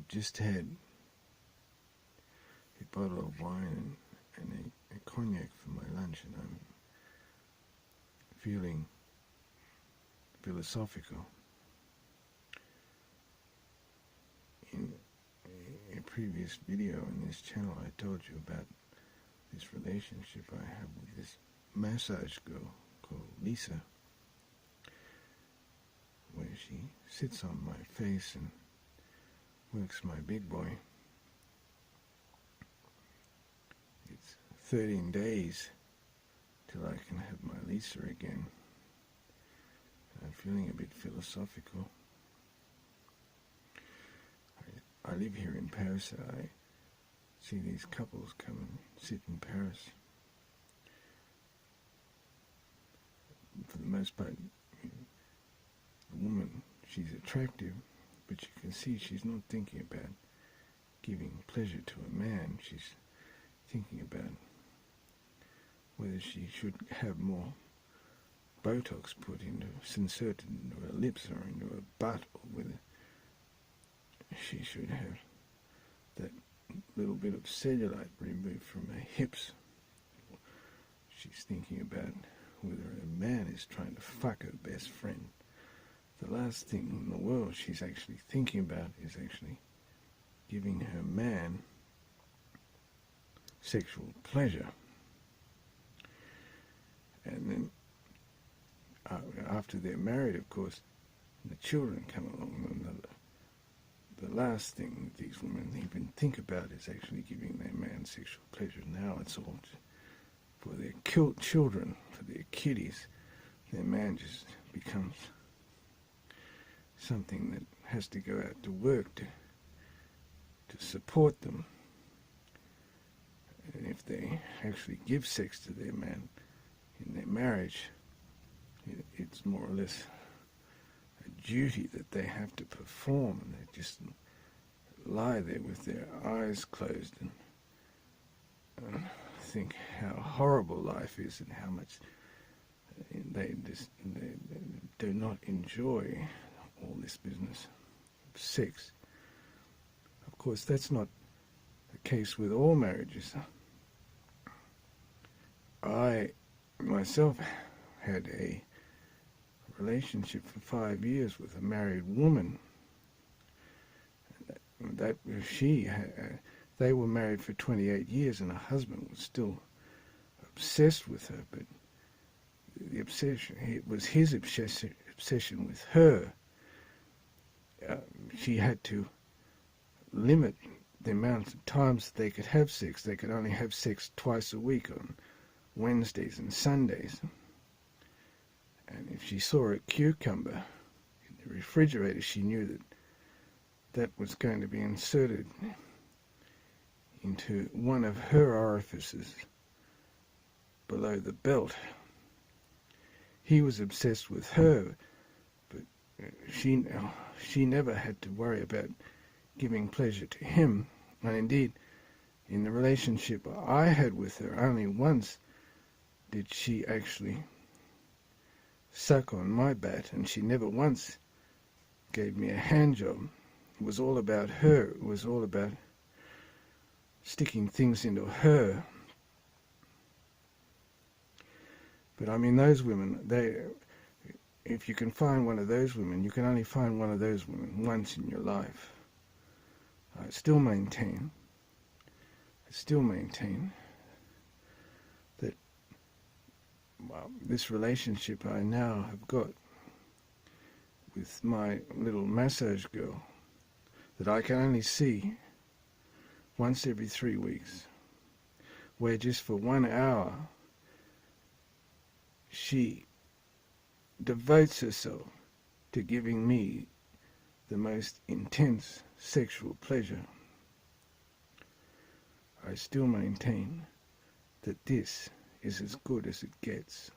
I've just had a bottle of wine and a cognac for my lunch, and I'm feeling philosophical. In a previous video on this channel, I told you about this relationship I have with this massage girl called Lisa, where she sits on my face and works my big boy. It's 13 days till I can have my Lisa again. I'm feeling a bit philosophical. I live here in Paris, and I see these couples come and sit in Paris. For the most part, the woman, she's attractive, but you can see she's not thinking about giving pleasure to a man. She's thinking about whether she should have more Botox inserted into her lips or into her butt, or whether she should have that little bit of cellulite removed from her hips. She's thinking about whether a man is trying to fuck her best friend. The last thing in the world she's actually thinking about is actually giving her man sexual pleasure. And then after they're married, of course, the children come along, and the last thing these women even think about is actually giving their man sexual pleasure. Now it's all for their children, for their kiddies. Their man just becomes something that has to go out to work to support them. And if they actually give sex to their man in their marriage, it's more or less a duty that they have to perform, and they just lie there with their eyes closed and think how horrible life is and how much they do not enjoy all this business of sex. Of course, that's not the case with all marriages. I myself had a relationship for 5 years with a married woman. They were married for 28 years, and her husband was still obsessed with her. But the obsession, it was his obsession with her. She had to limit the amount of times that they could have sex. They could only have sex twice a week, on Wednesdays and Sundays. And if she saw a cucumber in the refrigerator, she knew that that was going to be inserted into one of her orifices below the belt. He was obsessed with her, but she never had to worry about giving pleasure to him. And indeed, in the relationship I had with her, only once did she actually suck on my bat, and she never once gave me a hand job. It was all about her. It was all about sticking things into her. But I mean, those women, if you can find one of those women, you can only find one of those women once in your life. I still maintain that this relationship I now have got with my little massage girl, that I can only see once every 3 weeks, where just for 1 hour she devotes herself to giving me the most intense sexual pleasure. I still maintain that this is as good as it gets.